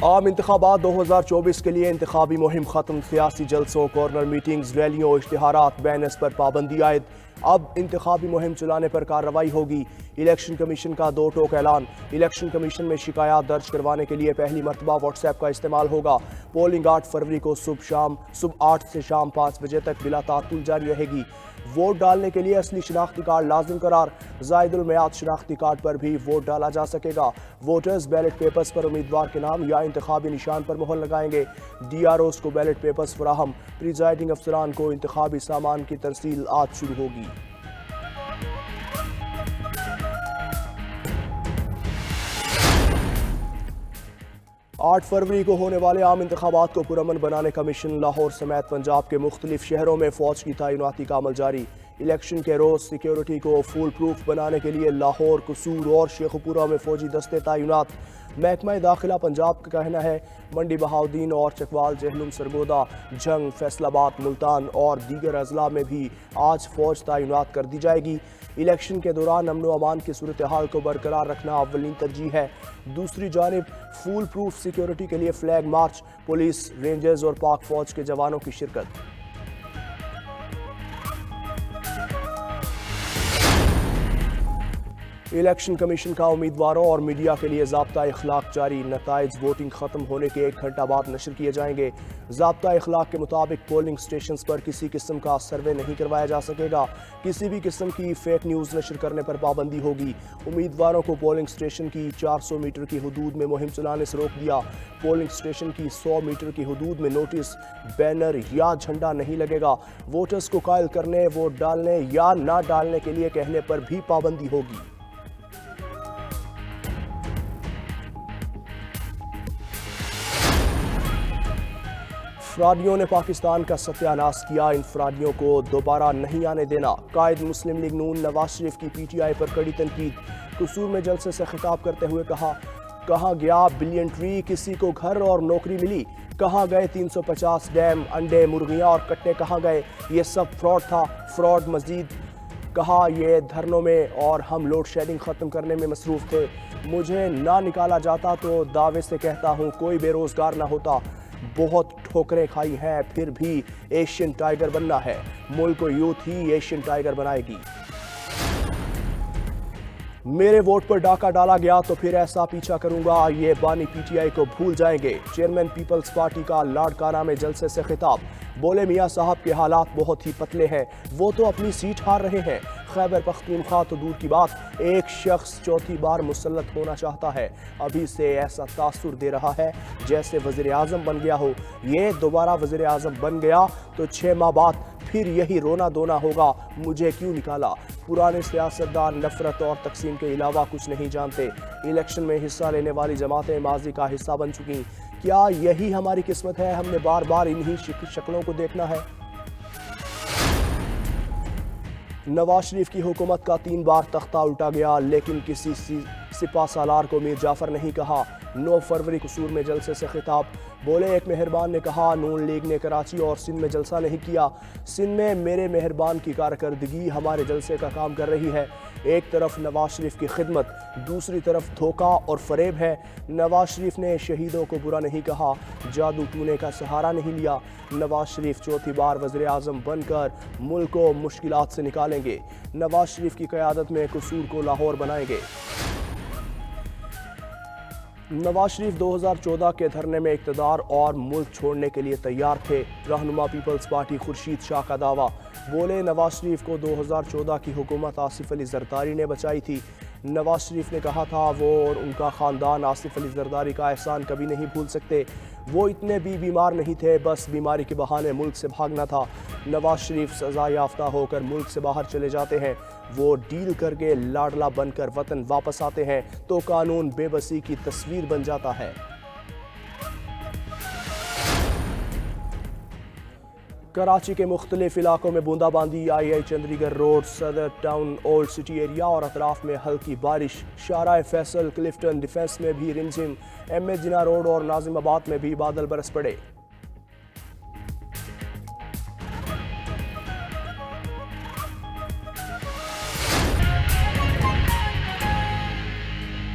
आम इंतखाबात 2024 के लिए इंतखाबी मुहिम खत्म। सियासी जलसों, कॉर्नर मीटिंग्स, रैलियों, इश्तिहारात, बैनर्स पर पाबंदी आयद। अब इंतखाबी मुहिम चलाने पर कार्रवाई होगी। इलेक्शन कमीशन का 2 टोक ऐलान। इलेक्शन कमीशन में शिकायत दर्ज करवाने के लिए पहली मरतबा व्हाट्सएप का इस्तेमाल होगा। पोलिंग 8 फरवरी को सुबह 8 से शाम 5 बजे तक बिला तातुल जारी रहेगी। वोट डालने के लिए असली शनाख्ती कार्ड लाजिम करार। ज़ायदुल मियाद शनाख्ती कार्ड पर भी वोट डाला जा सकेगा। वोटर्स बैलेट पेपर्स पर उम्मीदवार के नाम या इंतखाबी निशान पर मोहर लगाएंगे। DROs को बैलेट पेपर्स फराहम। प्रिजाइडिंग अफसरान को इंतखाबी सामान की तरसील आज शुरू होगी। आठ फरवरी को होने वाले आम इंतखाबात को पुरअमन बनाने का मिशन। लाहौर समेत पंजाब के मुख्तलिफ शहरों में फौज की तैनाती का अमल जारी। इलेक्शन के रोज सिक्योरिटी को फुल प्रूफ बनाने के लिए लाहौर, कसूर और शेखुपुरा में फौजी दस्ते तैनात। महकमा दाखिला पंजाब का कहना है मंडी बहाउद्दीन और चकवाल, जहलुम, सरगोदा, जंग, फैसलाबाद, मुल्तान और दीगर अजला में भी आज फौज तैनात कर दी जाएगी। इलेक्शन के दौरान अमन व अमान की सूरत हाल को बरकरार रखना अव्वलीन तरजीह है। दूसरी जानिब फुल प्रूफ सिक्योरिटी के लिए फ्लैग मार्च, पुलिस, रेंजर्स और पाक फौज के जवानों की शिरकत। इलेक्शन कमीशन का उम्मीदवारों और मीडिया के लिए ज़ाब्ता इखलाक जारी। नताइज वोटिंग खत्म होने के 1 घंटा बाद नशर किए जाएंगे। ज़ाब्ता इखलाक के मुताबिक पोलिंग स्टेशंस पर किसी किस्म का सर्वे नहीं करवाया जा सकेगा। किसी भी किस्म की फेक न्यूज़ नशर करने पर पाबंदी होगी। उम्मीदवारों को पोलिंग स्टेशन की 400 मीटर की हदूद में मुहिम चलाने से रोक दिया। पोलिंग स्टेशन की 100 मीटर की हदूद में नोटिस, बैनर या झंडा नहीं लगेगा। वोटर्स को कायल करने, वोट डालने या ना डालने के लिए कहने पर भी पाबंदी होगी। फ्राडियों ने पाकिस्तान का सत्यानाश किया, इन फ्राडियों को दोबारा नहीं आने देना। कायद मुस्लिम लीग नून नवाज शरीफ की PTI पर कड़ी तनकीद। कसूर में जलसे से खिताब करते हुए कहा गया बिलियन ट्री, किसी को घर और नौकरी मिली? कहाँ गए 350 डैम, अंडे, मुर्गियां और कट्टे कहाँ गए? ये सब फ्रॉड था। फ्रॉड मजीद कहा ये धरनों में और हम लोड शेडिंग ख़त्म करने में मसरूफ़ थे। मुझे ना निकाला जाता तो दावे से कहता हूँ कोई बेरोज़गार ना होता। बहुत ठोकरें खाई हैं, फिर भी एशियन टाइगर बनना है। मुल्क को यूथ ही एशियन टाइगर बनाएगी। मेरे वोट पर डाका डाला गया तो फिर ऐसा पीछा करूंगा, ये बानी PTI को भूल जाएंगे। चेयरमैन पीपल्स पार्टी का लाड़काना में जलसे से खिताब। बोले मियां साहब के हालात बहुत ही पतले हैं, वो तो अपनी सीट हार रहे हैं। खैबर पख्तूनख्वा तो दूर की बात, एक शख्स चौथी बार मुसल्लत होना चाहता है। अभी से ऐसा तासुर दे रहा है जैसे वज़ीर आज़म बन गया हो। ये दोबारा वज़ीर आज़म बन गया तो 6 माह बाद फिर यही रोना धोना होगा, मुझे क्यों निकाला। पुराने सियासतदान नफरत और तकसीम के अलावा कुछ नहीं जानते। इलेक्शन में हिस्सा लेने वाली जमातें माजी का हिस्सा बन चुकी। क्या यही हमारी किस्मत है? हमने बार बार इन्हीं शक्लों को देखना है। नवाज शरीफ की हुकूमत का 3 बार तख्ता उल्टा गया, लेकिन किसी सिपा सालार को मीर जाफर नहीं कहा। 9 फरवरी कसूर में जलसे से खिताब। बोले एक मेहरबान ने कहा नून लीग ने कराची और सिंध में जलसा नहीं किया। सिंध में मेरे मेहरबान की कारकर्दगी हमारे जलसे का काम कर रही है। एक तरफ नवाज शरीफ की खिदमत, दूसरी तरफ धोखा और फरेब है। नवाज शरीफ ने शहीदों को बुरा नहीं कहा, जादू टूने का सहारा नहीं लिया। नवाज शरीफ चौथी बार वज़ीर आज़म बनकर मुल्क को मुश्किलात से निकालेंगे। नवाज शरीफ की क़यादत में कसूर को लाहौर बनाएंगे। नवाज शरीफ 2014 के धरने में इक़्तिदार और मुल्क छोड़ने के लिए तैयार थे। रहनुमा पीपल्स पार्टी खुर्शीद शाह का दावा। बोले नवाज शरीफ को 2014 की हुकूमत आसिफ अली जरदारी ने बचाई थी। नवाज शरीफ ने कहा था वो और उनका ख़ानदान आसिफ अली जरदारी का एहसान कभी नहीं भूल सकते। वो इतने भी बीमार नहीं थे, बस बीमारी के बहाने मुल्क से भागना था। नवाज शरीफ सज़ा याफ्ता होकर मुल्क से बाहर चले जाते हैं। वो डील करके लाडला बनकर वतन वापस आते हैं तो कानून बेबसी की तस्वीर बन जाता है। कराची के मुख्तलिफ इलाकों में बूंदाबांदी। II चंडीगढ़ रोड, सदर टाउन, ओल्ड सिटी एरिया और अतराफ में हल्की बारिश। शाहराह फैसल, क्लिफ्टन, डिफेंस में भी रिमझिम। MA जिना रोड और नाजिमाबाद में भी बादल बरस पड़े।